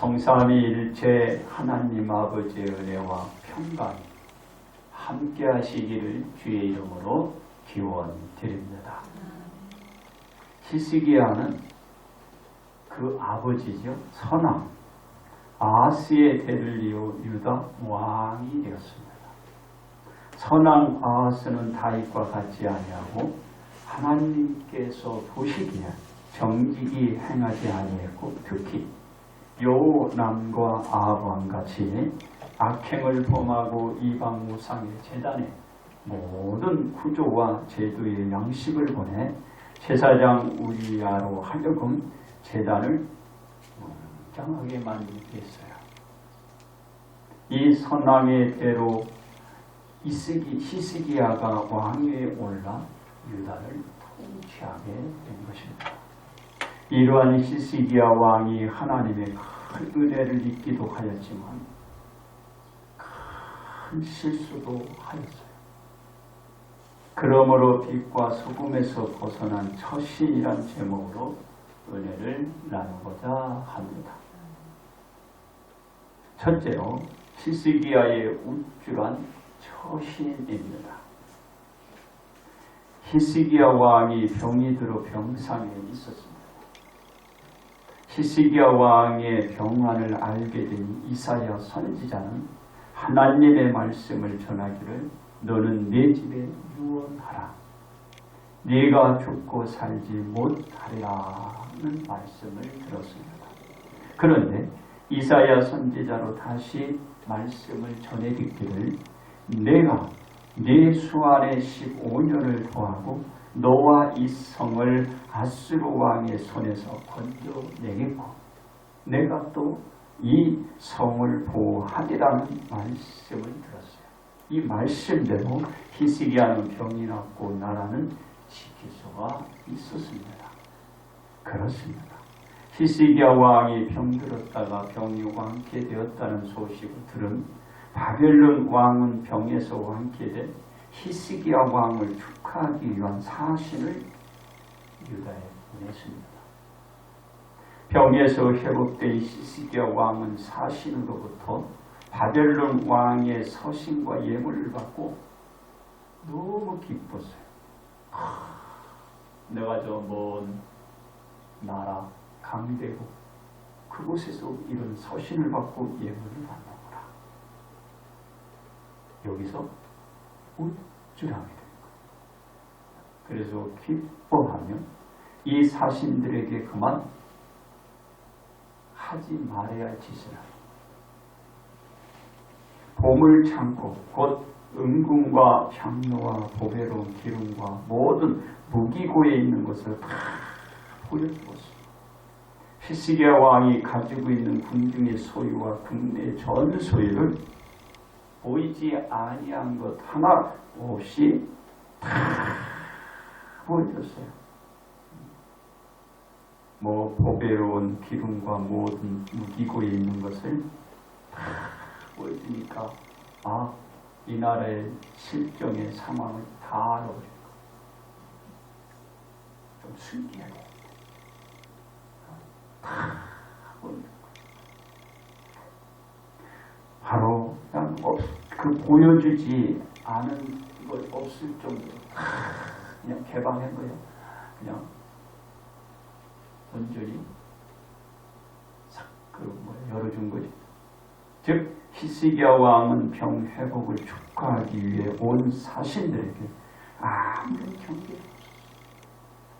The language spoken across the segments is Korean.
성삼위일체 하나님 아버지의 은혜와 평강이 함께 하시기를 주의 이름으로 기원드립니다. 히스기야는 그 아버지죠. 선왕 아하스의 대를 이어 유다 왕이 되었습니다. 선왕 아하스는 다윗과 같지 아니하고 하나님께서 보시기에 정직이 행하지 아니했고 특히 요남과 아합왕같이 악행을 범하고 이방 우상의 제단에 모든 구조와 제도의 양식을 보내 제사장 우리야로 하여금 제단을 웅장하게 만들게 했어요. 이 선왕의 대로 히스기야가 왕위에 올라 유다를 통치하게 된 것입니다. 이러한 히스기야 왕이 하나님의 큰 은혜를 잊기도 하였지만 큰 실수도 하였어요. 그러므로 빛과 소금에서 벗어난 처신이란 제목으로 은혜를 나누고자 합니다. 첫째로 히스기야의 우쭐한 처신입니다. 히스기야 왕이 병이 들어 병상에 있었습니다. 히스기야 왕의 병환을 알게 된 이사야 선지자는 하나님의 말씀을 전하기를 너는 내 집에 유언하라. 네가 죽고 살지 못하리라는 말씀을 들었습니다. 그런데 이사야 선지자로 다시 말씀을 전해 듣기를 내가 네 수 안에 15년을 더하고 너와 이 성을 아수르 왕의 손에서 건져내겠고 내가 또 이 성을 보호하리라는 말씀을 들었어요. 이 말씀대로 히스기야는 병이 났고 나라는 지킬 수가 있었습니다. 그렇습니다. 히스기야 왕이 병들었다가 병이 완쾌 되었다는 소식을 들은 바벨론 왕은 병에서 완쾌된 히스기야 왕을 축하하기 위한 사신을 유다에 보냈습니다. 병에서 회복된 히스기야 왕은 사신으로부터 바벨론 왕의 서신과 예물을 받고 너무 기뻤어요. 내가 저 먼 나라 강대국 그곳에서 이런 서신을 받고 예물을 받는구나. 여기서 우쭐하게 됩니다. 그래서 기뻐하며 이 사신들에게 그만 하지 말아야 할 짓을 합니다. 봄을 참고 곧 은궁과 향로와 보배로운 기름과 모든 무기고에 있는 것을 다 보여주었습니다. 히스기야 왕이 가지고 있는 궁중의 소유와 국내 전 소유를 보이지 아니한 것 하나 없이 다 보여줬어요. 보배로운 기름과 모든 무기고에 있는 것을 다 보여주니까 이 나라의 실정의 상황을 다 알아버린 거. 좀 신기해요. 다 보여준 거. 바로 그냥 보여주지 않은 것 없을 정도로 그냥 개방한 거예요. 그냥 온전히 열어준 거죠. 즉 히스기야 왕은 병 회복을 축하하기 위해 온 사신들에게 아무런 경계도 없었어요.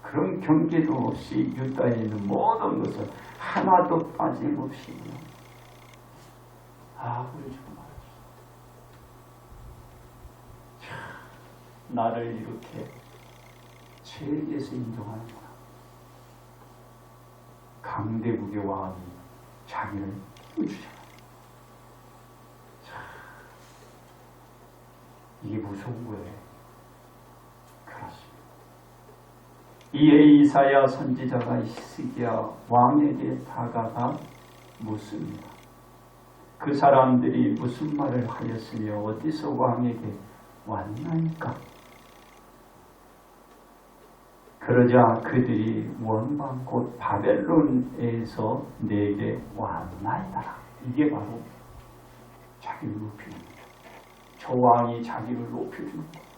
그런 경계도 없이 유다에 있는 모든 것을 하나도 빠짐없이 보여주고 말았어요. 나를 이렇게 세계에서 인정하는구나. 강대국의 왕이 자기를 보여주잖아요. 이게 무서운 거예요. 그렇습니다. 이에 이사야 선지자가 히스기야 왕에게 다가가 묻습니다. 그 사람들이 무슨 말을 하였으며 어디서 왕에게 왔나이까? 그러자 그들이 원방 곧 바벨론에서 내게 왔나이다. 이게 바로 자기를 높이는 거죠. 저 왕이 자기를 높여주는 거예요.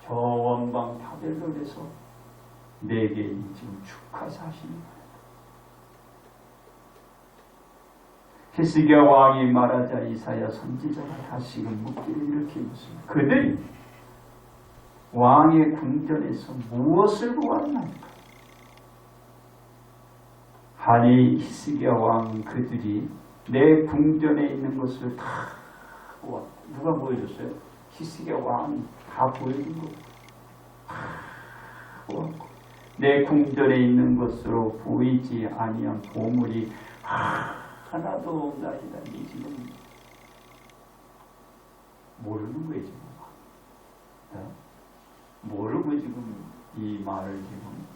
저 원방 바벨론에서 내게 지금 축하사시는 거예요. 히스기야 왕이 말하자 이사야 선지자가 다시금 묻기를 이렇게 묻습니다. 그들이 왕의 궁전에서 무엇을 보았나이까? 하니 히스기야 왕 그들이 내 궁전에 있는 것을 다 보았다. 누가 보여줬어요? 히스기야 왕이 다 보여준 거. 다 보았고 내 궁전에 있는 것으로 보이지 아니한 보물이 하나도 없나이다. 이 지금 모르는 거예요 지금. 모르고 지금 이 말을 지금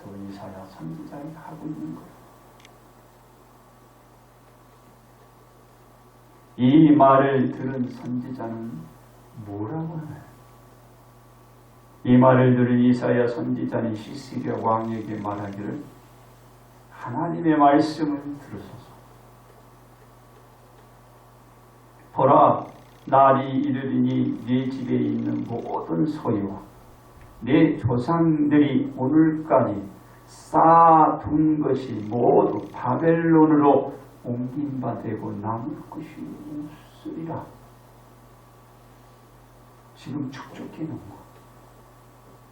또 이사야 선지자가 하고 있는 거예요. 이 말을 들은 선지자는 뭐라고 하나요? 이 말을 들은 이사야 선지자는 히스기야 왕에게 말하기를 하나님의 말씀을 들으소서. 보라, 날이 이르리니 네 집에 있는 모든 소유와 내 조상들이 오늘까지 쌓아둔 것이 모두 바벨론으로 옮긴 바 되고 남을 것이 없으리라. 지금 축적해 놓은 거.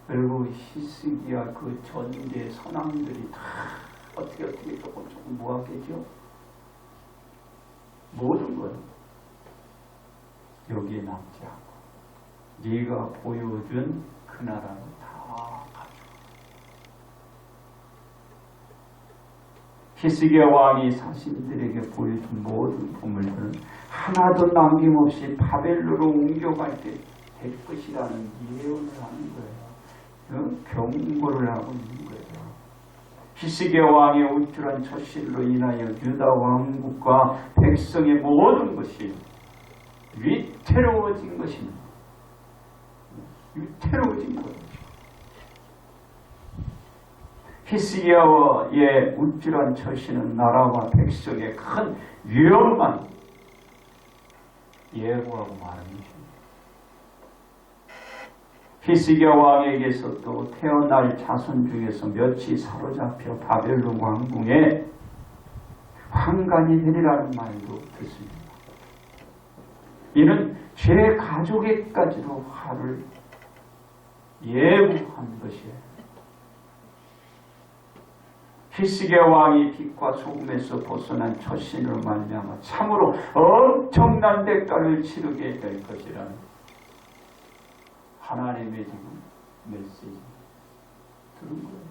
그리고 히스기야 그 전대 선왕들이 다 어떻게 조금 모았겠죠? 모든 건 여기에 남지 않고 네가 보여준 그 나라를 다 가져. 히스기야 왕이 사신들에게 보여준 모든 보물들은 하나도 남김없이 바벨론으로 옮겨갈 때 될 것이라는 예언을 하는 거예요. 경고를 하고 있는 거예요. 히스기야 왕의 우쭐한 처실로 인하여 유다 왕국과 백성의 모든 것이 위태로워진 것입니다. 위태로워진 거예요. 히스기야의 우쭐한 처신은 나라와 백성의 큰 위험만 예고하고 말하는 것입니다. 히스기야 왕에게서 또 태어날 자손 중에서 몇이 사로잡혀 바벨론 왕궁에 환관이 되리라는 말도 듣습니다. 이는 제 가족에까지도 화를 예고한 것이에요. 히스기야 왕이 빛과 소금에서 벗어난 처신으로 말미암아 참으로 엄청난 대가를 치르게 될 것이라는 하나님의 지금 메시지 들은 거예요.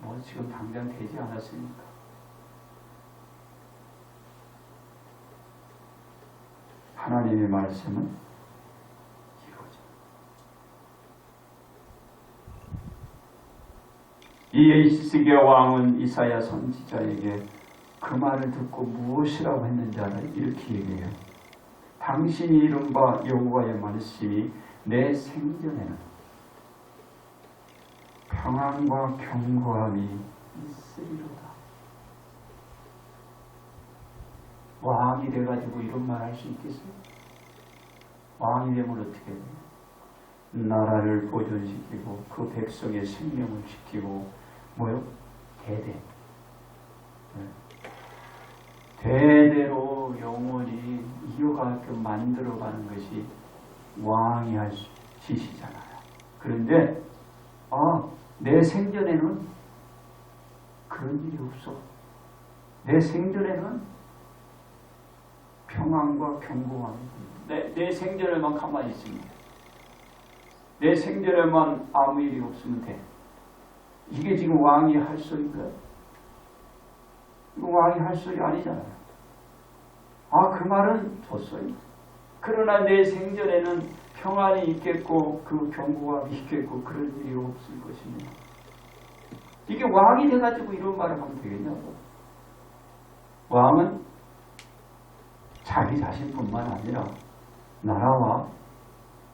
뭐 지금 당장 되지 않았습니까? 하나님의 말씀은 이거죠. 이 히스기야 왕은 이사야 선지자에게 그 말을 듣고 무엇이라고 했는지 알아요? 이렇게 얘기해요. 당신이 이른바 여호와의 말씀이 내 생전에는 평안과 견고함이 있으리로다. 왕이 돼가지고 이런 말 할 수 있겠어요? 왕이 되면 어떻게 돼요? 나라를 보존시키고 그 백성의 생명을 지키고 뭐요? 대대. 대대로 영원히 이어가게끔 만들어가는 것이 왕이 할 짓이잖아요. 그런데 내 생전에는 그런 일이 없어. 내 생전에는 평안과 견고함이 내 생전에만 가만히 있으면 돼. 내 생전에만 아무 일이 없으면 돼. 이게 지금 왕이 할 소리인가요? 이거 왕이 할 소리 아니잖아요. 그 말은 좋어요. 그러나 내 생전에는 평안이 있겠고 그 견고함이 있겠고 그런 일이 없을 것입니다. 이게 왕이 돼가지고 이런 말을 하면 되겠냐고. 왕은 자기 자신뿐만 아니라 나라와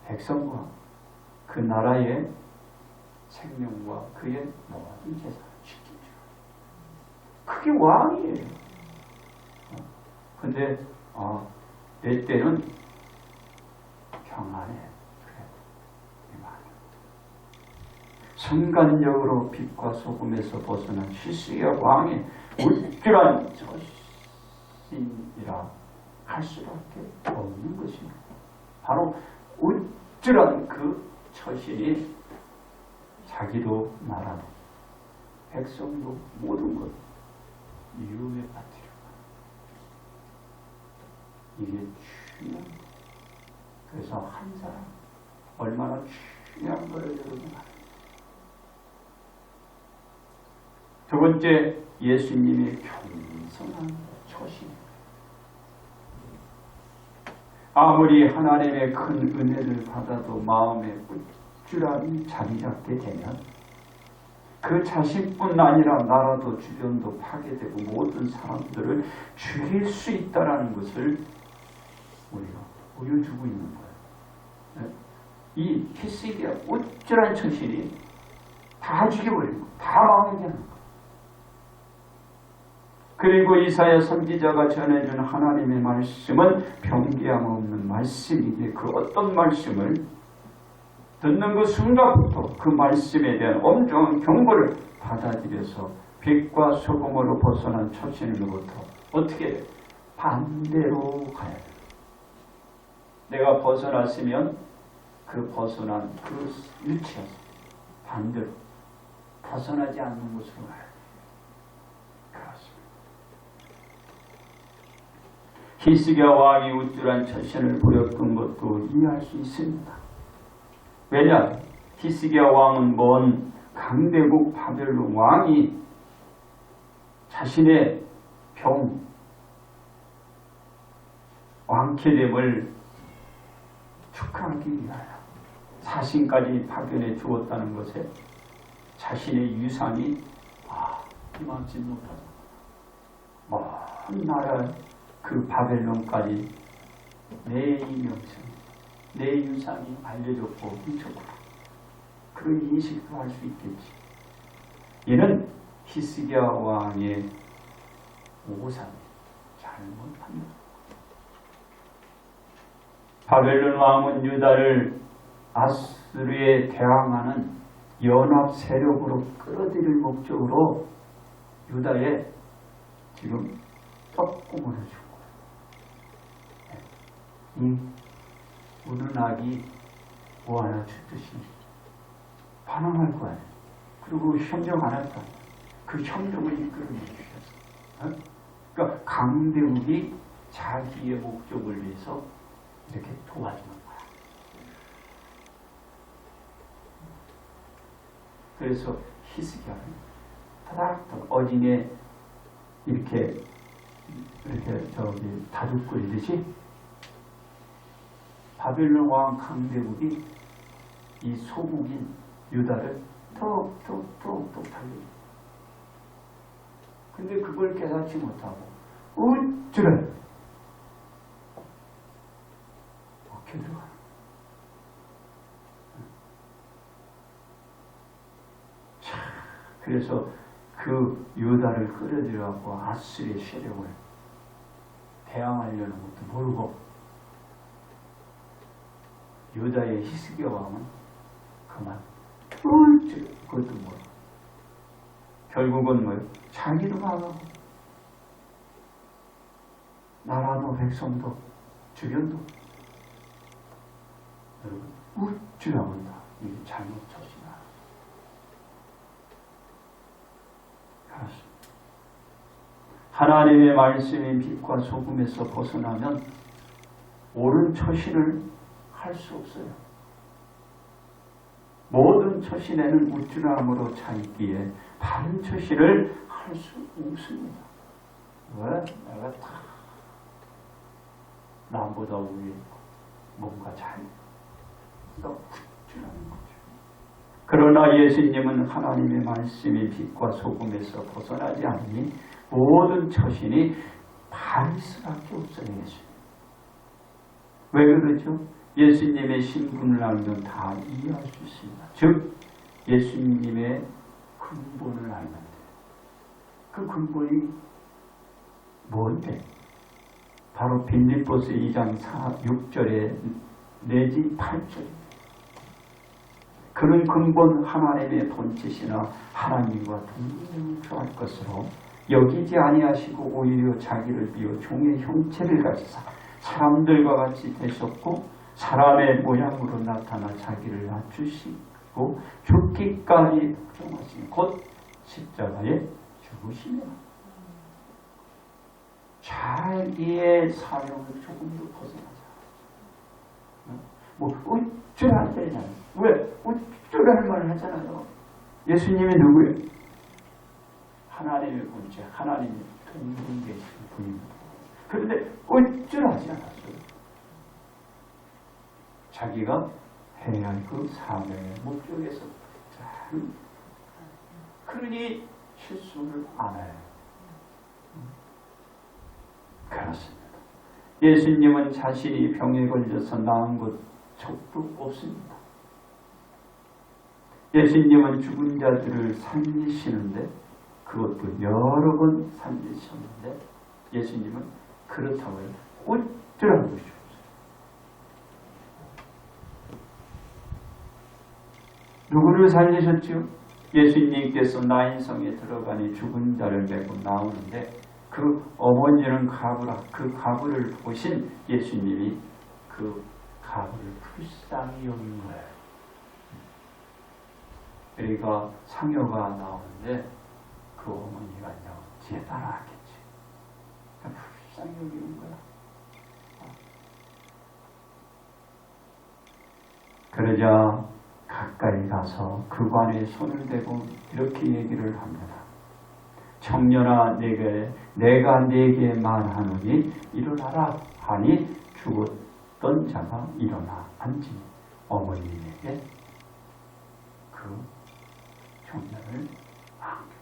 백성과 그 나라의 생명과 그의 모든 재산을 지키죠. 그게 왕이에요. 근데 내 때는 평안해. 그래. 이 말이에요. 순간적으로 빛과 소금에서 벗어난 히스기야 왕의 우쭐한 처신이라 할 수밖에 없는 것입니다. 바로 우쭐한 그 처신이 자기도 나라도 백성도 모든 것 위험에 빠뜨려. 이게 중요한 거예요. 그래서 한 사람 얼마나 중요한 거를 여러분 알아요. 두 번째, 예수님의 겸손한 처신. 아무리 하나님의 큰 은혜를 받아도 마음에 우쭐함이 자리 잡게 되면 그 자신뿐 아니라 나라도 주변도 파괴되고 모든 사람들을 죽일 수 있다는 것을 우리가 보여주고 있는 거예요. 이 히스기야 우쭐한 처신이 다 죽여버리고 다 망하게 하는 거예요. 그리고 이사야 선지자가 전해준 하나님의 말씀은 변개함 없는 말씀이기에 그 어떤 말씀을 듣는 그 순간부터 그 말씀에 대한 엄중한 경고를 받아들여서 빛과 소금으로 벗어난 처신으로부터 어떻게 반대로 가야 돼요. 내가 벗어났으면 그 벗어난 그 위치에서 반대로 벗어나지 않는 곳으로 가야 돼요. 그렇습니다. 히스기야 왕이 우쭐한 처신을 보였던 것도 이해할 수 있습니다. 왜냐? 히스기야 왕은 먼 강대국 바벨론 왕이 자신의 왕쾌됨을 축하하기 위하여 사신까지 파견해 주었다는 것에 자신의 유산이 이만치 못하다. 먼 나라 그 바벨론까지 내 이명성, 내 유산이 알려졌고 훔쳤고 그 인식도 할 수 있겠지. 이는 히스기야 왕의 오산이 잘못합니다. 바벨론 왕은 유다를 아수르에 대항하는 연합 세력으로 끌어들일 목적으로 유다에 지금 떡구멍을 주고 이 우는 아기 뭐 하나 주듯이 반항할 거 아니에요. 그리고 협력 안 할까. 그 협력을 이끌어내 주셨어요. 그러니까 강대국이 자기의 목적을 위해서 이렇게 도와주는 거야. 그래서 히스기야는 타닥타닥 어진에 이렇게 다둑 끓이듯이 바벨론 왕 강대국이 이 소국인 유다를 톡톡톡톡 달리죠. 근데 그걸 깨닫지 못하고 우쭐해 어떻게 들어가? 그래서 그 유다를 끌어들여갖고 아수르의 세력을 대항하려는 것도 모르고 유다의 히스기야 왕은 그만 그것도 뭐야. 결국은 뭐예요? 자기도 망하고 나라도 백성도 주변도 여러분 우쭐하고 있다. 이게 잘못 처신이다. 하나님의 말씀인 빛과 소금에서 벗어나면 옳은 처신을 할 수 없어요. 모든 처신에는 우쭐함으로 차 있기에 바른 처신을 할 수 없습니다. 왜? 내가 다 남보다 위에 뭔가 잘 우쭐하는 거죠. 그러나 예수님은 하나님의 말씀이 빛과 소금에서 벗어나지 않으니 모든 처신이 바를 수밖에 없어요. 예수님. 왜 그러죠? 예수님의 신분을 알면 다 이해할 수 있습니다. 즉 예수님의 근본을 알면 돼요. 그 근본이 뭔데? 바로 빌립보서 2장 6절에 내지 8절입니다. 그런 근본 하나님의 본체시나 하나님과 동등할 것으로 여기지 아니하시고 오히려 자기를 비워 종의 형체를 가지사 사람들과 같이 되셨고 사람의 모양으로 나타나 자기를 낮추시고 죽기까지 복종하시니 곧 십자가에 죽으시며 자기의 사명을 조금도 벗어나지 않았어요. 어쩌할 때잖아요. 왜? 어쩌할 말을 하잖아요. 예수님이 누구예요? 하나님의 본체, 하나님의 동등되신 분입니다. 그런데 어쩌하지 않았어요. 자기가 해야 할 그 사명의 목적에서 잘 그러니 실수를 안 해요. 그렇습니다. 예수님은 자신이 병에 걸려서 나은 것 적도 없습니다. 예수님은 죽은 자들을 살리시는데 그것도 여러 번 살리셨는데 예수님은 그렇다고 해요. 어쩌라고 것이 없어요. 누구를 살리셨죠? 예수님께서 나인성에 들어가니 죽은 자를 메고 나오는데 그 어머니는 가브라, 그 가브를 보신 예수님이 그 가브를 불쌍히 여긴 거예요. 그러니까 상여가 나오는데 그 어머니가 뒤에 따라하겠지. 불쌍히 여기는 거야. 그러자 가까이 가서 그 관에 손을 대고 이렇게 얘기를 합니다. 청년아 내가 네게 말하노니 일어나라 하니 죽었던 자가 일어나 앉으니 어머니에게 그 청년을 안겨줬습니다.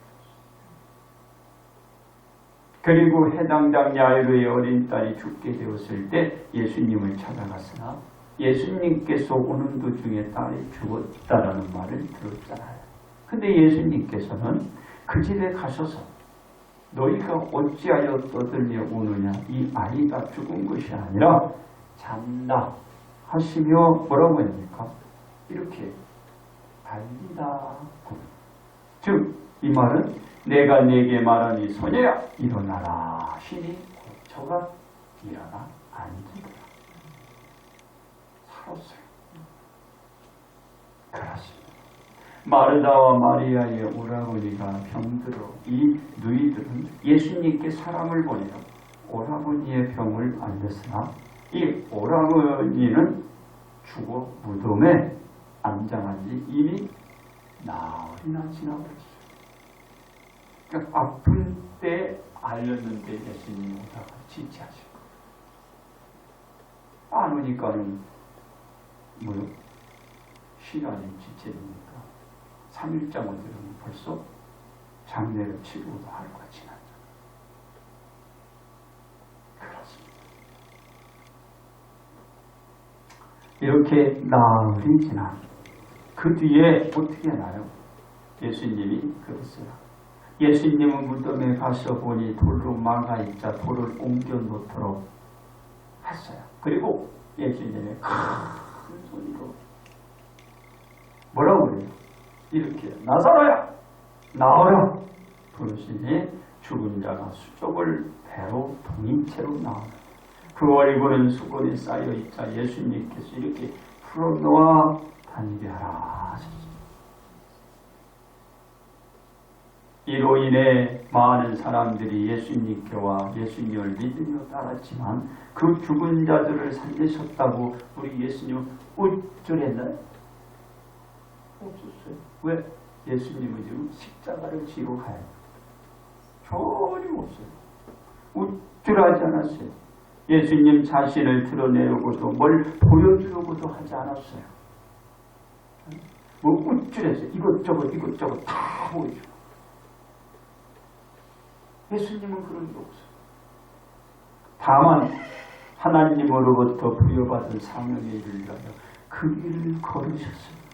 그리고 해당당 야이로의 어린 딸이 죽게 되었을 때 예수님을 찾아갔으나 예수님께서 오는 도중에 딸이 죽었다라는 말을 들었잖아요. 근데 예수님께서는 그 집에 가셔서 너희가 어찌하여 떠들며 우느냐, 이 아이가 죽은 것이 아니라 잔다 하시며 뭐라고 합니까? 이렇게 알리다. 즉 이 말은 내가 네게 말하니 소녀야 일어나라 하시니 저가 일어나 앉으더라. 살았어요. 그렇습니다. 마르다와 마리아의 오라버니가 병들어 이 누이들은 예수님께 사람을 보내어 오라버니의 병을 알렸으나 이 오라버니는 죽어 무덤에 안장한 지 이미 나흘이나 지나버렸어요. 그러니까 아픈 때 알렸는데 예수님이 오다가 지체하신 거예요. 안 오니까는 뭐요? 시간이 지체되니까 3일장을 들으면 벌써 장례를 치르고도 하루가 지났죠. 그렇습니다. 이렇게 나흘이 지나 그 뒤에 어떻게 하나요? 예수님이 그랬어요. 예수님은 무덤에 가서 보니 돌로 막아있자 돌을 옮겨 놓도록 했어요. 그리고 예수님이 큰 소리로 뭐라고 그래요? 이렇게 나사로야 나오라 부르시니 죽은 자가 수족을 배로 동인채로 나오는 그 얼굴은 수건에 쌓여있자 예수님께서 이렇게 풀어놓아 다니게 하라 하셨습니다. 이로 인해 많은 사람들이 예수님께와 예수님을 믿으며 따랐지만 그 죽은 자들을 살리셨다고 우리 예수님은 어쩌랬나요? 없었어요. 왜? 예수님은 지금 십자가를 지고 가요. 전혀 없어요. 어쩌라지 않았어요. 예수님 자신을 드러내려고도 뭘 보여주려고도 하지 않았어요. 뭐 어쩌랬어요. 이것저것 다 보여주고. 예수님은 그런 게 없어요. 다만 하나님으로부터 부여받은 사명에 이르려 그 길을 걸으셨습니다.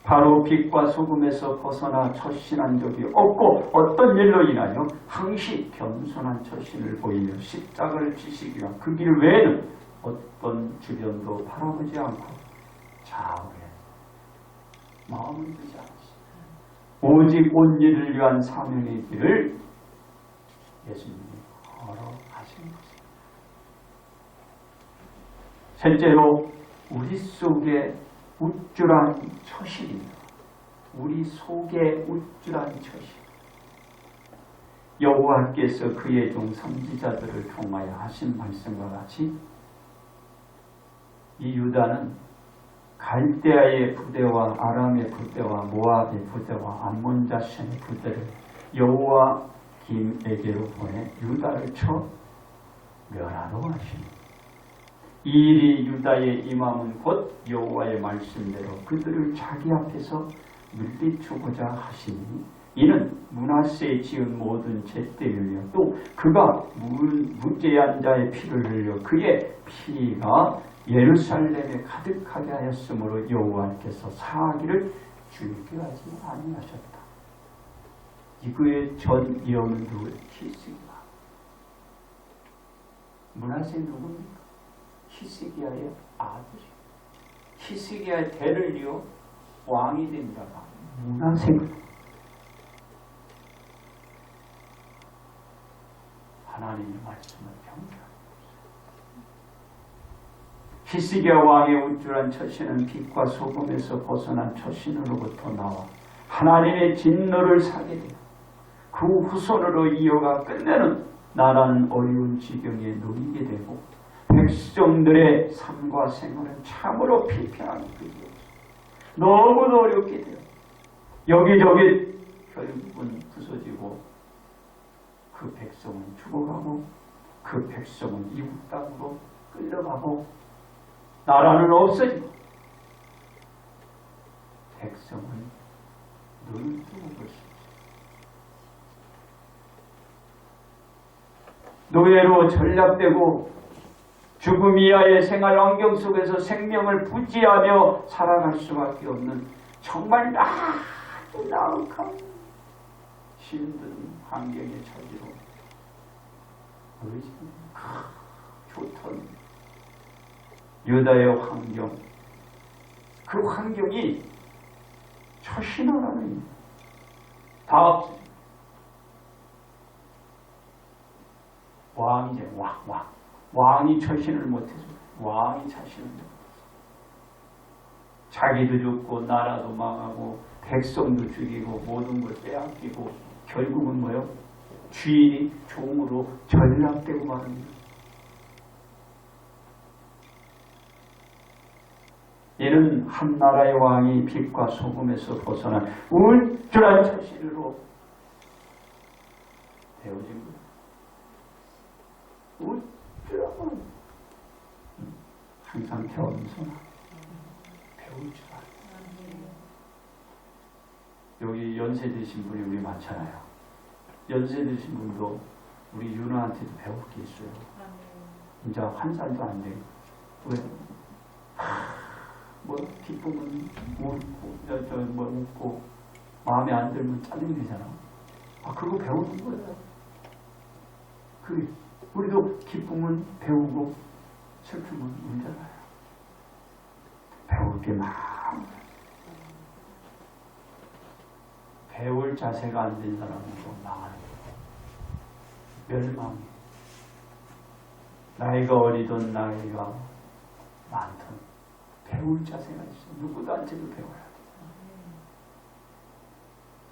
바로 빛과 소금에서 벗어나 처신한 적이 없고 어떤 일로 인하여 항시 겸손한 처신을 보이며 십자가를 지시기 위한 그 길 외에는 어떤 주변도 바라보지 않고 좌우에 마음을 두지 않았습니다. 오직 온 일을 위한 사명의 길을 예수님이 걸어가신 것입니다. 셋째로 우리 속에 우쭐한 처신입니다. 우리 속에 우쭐한 처신. 여호와께서 그의 종 선지자들을 통하여 하신 말씀과 같이 이 유다는 갈대아의 부대와 아람의 부대와 모압의 부대와 암몬 자신의 부대를 여호와김에게로 보내 유다를 쳐 멸하러 하십니다. 이 일이 유다에 임함은 곧 여호와의 말씀대로 그들을 자기 앞에서 물리치고자 하시니 이는 므낫세에 지은 모든 죄 때문이며 또 그가 무죄한 자의 피를 흘려 그의 피가 예루살렘에 가득하게 하였으므로 여호와께서 사하기를 줄기하지 아니하셨다. 이그의 전 이름은 누구예요? 히스기야. 므낫세 누굽니까? 히스기야의 아들이. 히스기야의 대를 이어 왕이 된 자가 므낫세가. 하나님의 말씀을 경계하고 히스기야 왕의 우쭐한 처신은 빛과 소금에서 벗어난 처신으로부터 나와 하나님의 진노를 사게 되어 그 후손으로 이어가 끝내는 나라는 어려운 지경에 놓이게 되고 백성들의 삶과 생활은 참으로 피폐하게 되고 너무도 어렵게 돼요. 여기저기 결국은 부서지고 그 백성은 죽어가고 그 백성은 이웃 땅으로 끌려가고 나라는 없어지고 백성은 눈을 뜨고 볼 수 있어요. 노예로 전락되고 죽음 이하의 생활 환경 속에서 생명을 부지하며 살아갈 수밖에 없는 정말 아주 나약한 힘든 환경의 처지로 좋던 유다의 환경, 그 환경이 처신하라는 다 없어요. 왕이 이제 왕이 처신을 못해서 왕이 자신을 못해서 자기도 죽고 나라도 망하고 백성도 죽이고 모든 걸 빼앗기고 결국은 뭐요? 주인이 종으로 전락되고 말합니다. 이는 한 나라의 왕이 빛과 소금에서 벗어난 울줄한 처신으로 되어진 거예요. 울줄한 항상 겸손한 배울 줄 알아요. 여기 연세 드신 분이 우리 많잖아요. 연세 드신 분도 우리 윤아한테도 배울 게 있어요. 이제 한 살도 안 되고 왜? 뭐 기쁨은 웃고 웃고 마음에 안 들면 짜증내잖아. 그거 배우는 거예요. 그래. 우리도 기쁨은 배우고 슬픔은 울잖아요. 배울 게 많아요. 배울 자세가 안 된 사람은 좀 망하는 거예요. 멸망. 나이가 어리든 나이가 많든 배울 자세가 있어. 누구한테도 배워야 돼.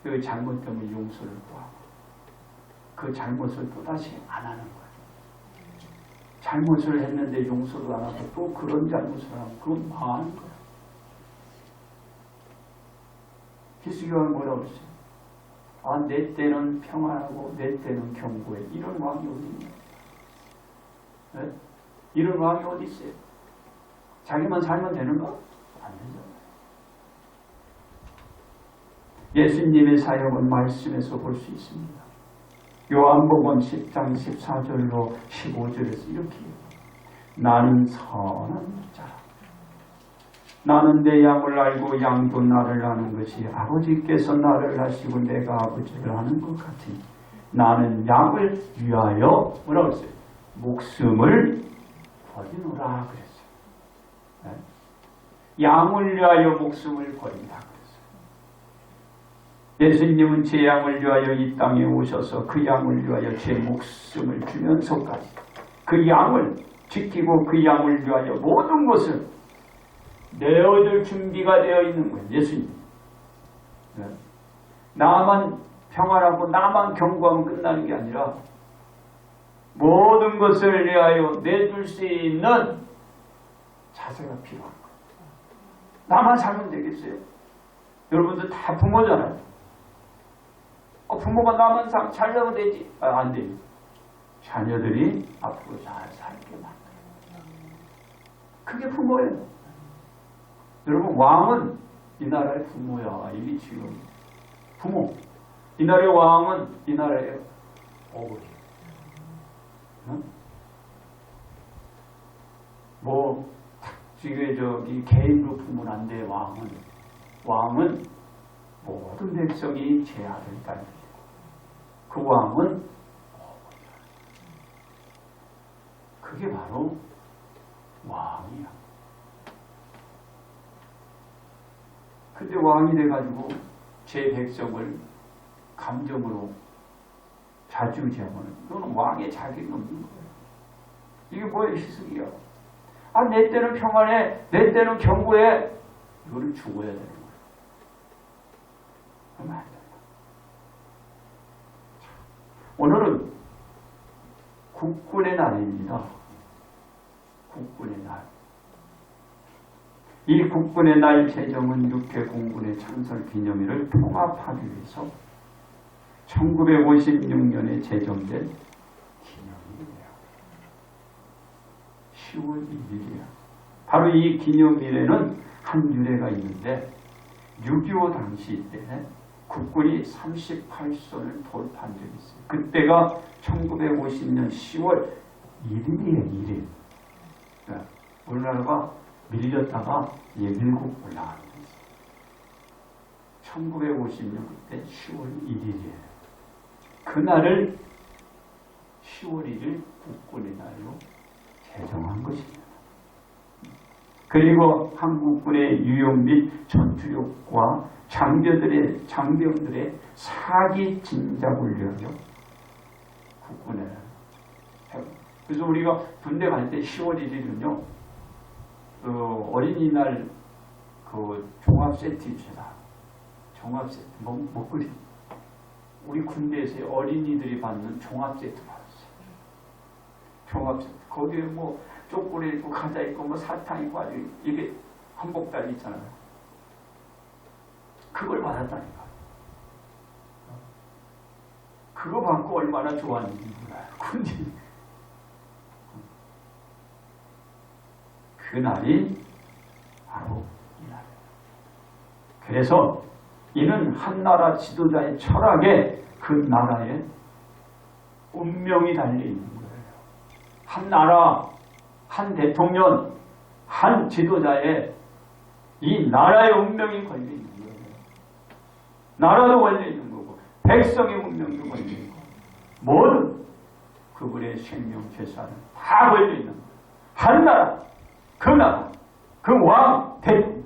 그 잘못되면 용서를 구하고 그 잘못을 또다시 안 하는 거야. 잘못을 했는데 용서도 안 하고 또 그런 잘못을 하면 그건 망하는 거야. 히스기야는 뭐라고 그랬어요? 내 때는 평안하고 내 때는 견고해. 이런 왕이 어디 있냐? 네? 이런 왕이 어디 있어요? 자기만 살면 되는가? 안 되잖아요. 예수님의 사역은 말씀에서 볼 수 있습니다. 요한복음 10장 14절로 15절에서 이렇게 해요. 나는 선한 자라. 나는 내 양을 알고 양도 나를 아는 것이 아버지께서 나를 아시고 내가 아버지를 아는 것 같으니 나는 양을 위하여 뭐라고 했어요? 목숨을 버리노라 그랬어요. 네? 양을 위하여 목숨을 버린다 그랬어요. 예수님은 제 양을 위하여 이 땅에 오셔서 그 양을 위하여 제 목숨을 주면서까지 그 양을 지키고 그 양을 위하여 모든 것을 내어줄 준비가 되어 있는 거예요. 예수님. 네. 나만 평안하고 나만 경고하면 끝나는 게 아니라 모든 것을 위하여 내줄 수 있는 자세가 필요한 거예요. 나만 살면 되겠어요? 여러분들 다 부모잖아요. 부모가 나만 살려면 되지. 안 돼요. 자녀들이 앞으로 잘 살게 만들어요. 그게 부모예요. 여러분 왕은 이 나라의 부모야. 이게 지금 부모. 이 나라의 왕은 이 나라의 어머니. 응? 뭐 지금 저기 개인으로 부모는 안 돼. 왕은 모든 백성이 제 아들 딸이고 그 왕은 어머니야. 그게 바로 왕이야. 근데 왕이 돼가지고 제 백성을 감정으로 좌지우지하면 이거는 왕의 자격이 없는 거예요. 이게 뭐의 희석이야? 내 때는 평안해, 내 때는 경고해. 이거를 죽어야 되는 거예요. 그러면 안 된다. 오늘은 국군의 날입니다. 국군의 날. 이 국군의 날 제정은 6회 공군의 창설 기념일을 통합하기 위해서 1956년에 제정된 기념일이에요. 10월 1일이에요. 바로 이 기념일에는 한 유래가 있는데 6.25 당시 때 국군이 38선을 돌파한 적이 있어요. 그때가 1950년 10월 1일이에요. 1일. 우리나라가 밀렸다가 밀고 올라가는 거예요. 1950년 그때 10월 1일이에요. 그날을 10월 1일 국군의 날로 제정한 것입니다. 그리고 한국군의 유용 및 전투력과 장병들의 사기 진작을 위하여 국군의 날. 그래서 우리가 군대 갈 때 10월 1일은요. 어린이날 종합 세트 주다. 종합 세트 먹거리. 우리 군대에서 어린이들이 받는 종합 세트 받았어요. 종합 세트. 거기에 뭐 쪼꼬리 있고 과자 있고 뭐 사탕 있고 아주 이게 한복달 있잖아요. 그걸 받았다니까. 그거 받고 얼마나 좋았는지 몰라요. 군대. 그날이 바로 이날이에요. 그래서 이는 한 나라 지도자의 철학에 그 나라의 운명이 달려있는 거예요. 한 나라, 한 대통령, 한 지도자의 이 나라의 운명이 걸려있는 거예요. 나라도 걸려있는 거고 백성의 운명도 걸려있는 거고 모든 그분의 생명 재산은 다 걸려있는 거예요. 한 나라, 그 나라, 그 왕, 대통령.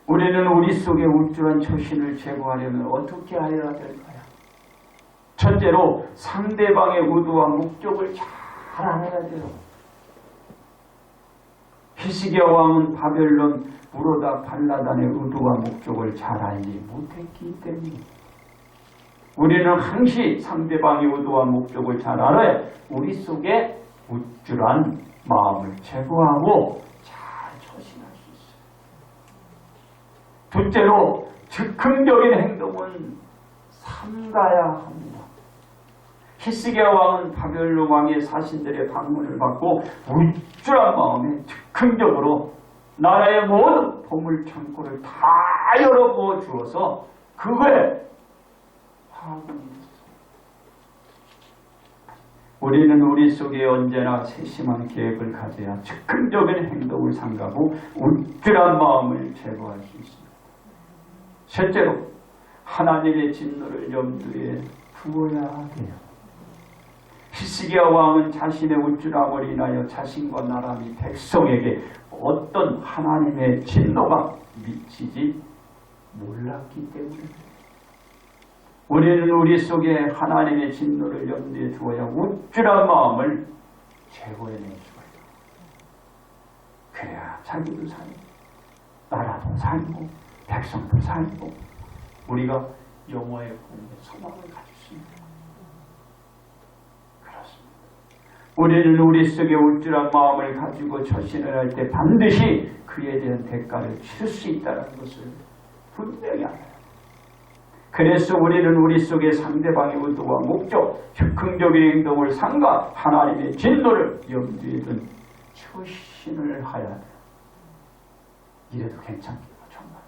우리는 우리 속에 우쭐한 초신을 제거하려면 어떻게 해야 될까요? 첫째로 상대방의 의도와 목적을 잘 알아야 돼요. 히스기야 왕은 바벨론 무로다 발라단의 의도와 목적을 잘 알지 못했기 때문에 우리는 항시 상대방의 의도와 목적을 잘 알아야 우리 속에 우쭐한 마음을 제거하고 잘 처신할 수 있어요. 둘째로 즉흥적인 행동은 삼가야 합니다. 히스기야 왕은 바벨론 왕의 사신들의 방문을 받고 우쭐한 마음에 즉흥적으로 나라의 모든 보물 창고를 다 열어부어 주어서 그거에 파문이 있었어요. 우리는 우리 속에 언제나 세심한 계획을 가져야 즉흥적인 행동을 삼가고 우쭐한 마음을 제거할 수 있습니다. 셋째로 하나님의 진노를 염두에 두어야 해요. 히스기야 왕은 자신의 우쭐함을 인하여 자신과 나라 및 백성에게 어떤 하나님의 진노가 미치지 몰랐기 때문입니다. 우리는 우리 속에 하나님의 진노를 염두에 두어야 우쭐한 마음을 제거해낼 수가 있어요. 그래야 자기도 살고 나라도 살고 백성도 살고 우리가 영화의 꿈에 소망을 가질 수 있는 그렇습니다. 우리는 우리 속에 우쭐한 마음을 가지고 처신을 할 때 반드시 그에 대한 대가를 치를 수 있다는 것을 분명히 알아요. 그래서 우리는 우리 속에 상대방의 의도와 목적, 즉흥적인 행동을 삼가 하나님의 진노를 염두에 둔 처신을 해야 돼요. 이래도 괜찮겠고 정말.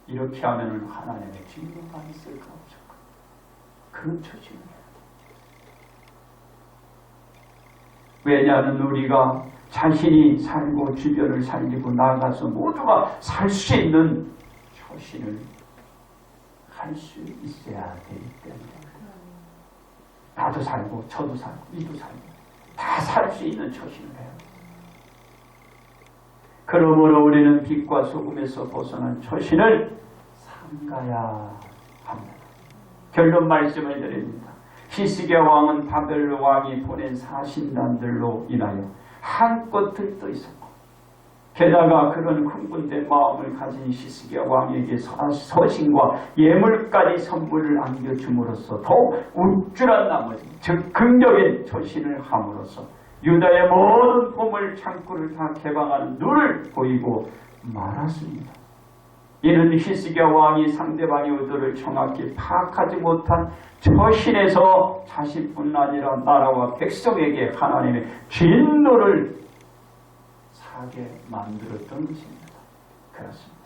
이렇게 하면 하나님의 진노가 있을까 없을까. 그 처신을 해야 돼요. 왜냐하면 우리가 자신이 살고 주변을 살리고 나아가서 모두가 살 수 있는 처신을 할 수 있어야 되기 때문에 나도 살고 저도 살고 이도 살고 다 살 수 있는 처신을 해요. 그러므로 우리는 빛과 소금에서 벗어난 처신을 삼가야 합니다. 결론 말씀을 드립니다. 히스기야 왕은 바벨 왕이 보낸 사신단들로 인하여 한껏 들떠 있었고 게다가 그런 흥분된 마음을 가진 히스기야 왕에게 서신과 예물까지 선물을 안겨줌으로써 더욱 우쭐한 나머지 즉흥적인 처신을 함으로써 유다의 모든 보물 창고를 다 개방하는 눈을 보이고 말았습니다. 이는 히스기야 왕이 상대방의 의도를 정확히 파악하지 못한 처신에서 자신뿐 아니라 나라와 백성에게 하나님의 진노를 하게 만들었던 것입니다. 그렇습니다.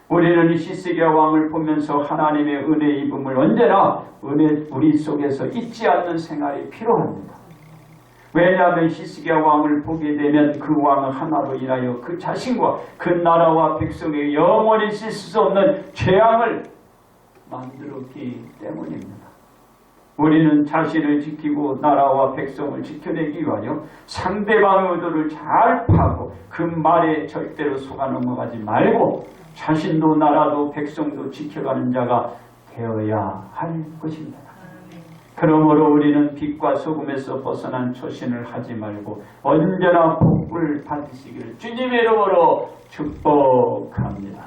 우리는 히스기야 왕을 보면서 하나님의 은혜 입음을 언제나 우리 속에서 잊지 않는 생활이 필요합니다. 왜냐하면 히스기야 왕을 보게 되면 그 왕은 하나로 인하여 그 자신과 그 나라와 백성에게 영원히 씻을 수 없는 재앙을 만들었기 때문입니다. 우리는 자신을 지키고 나라와 백성을 지켜내기 위하여 상대방의 의도를 잘 파고 그 말에 절대로 속아 넘어가지 말고 자신도 나라도 백성도 지켜가는 자가 되어야 할 것입니다. 그러므로 우리는 빛과 소금에서 벗어난 처신을 하지 말고 언제나 복을 받으시기를 주님의 이름으로 축복합니다.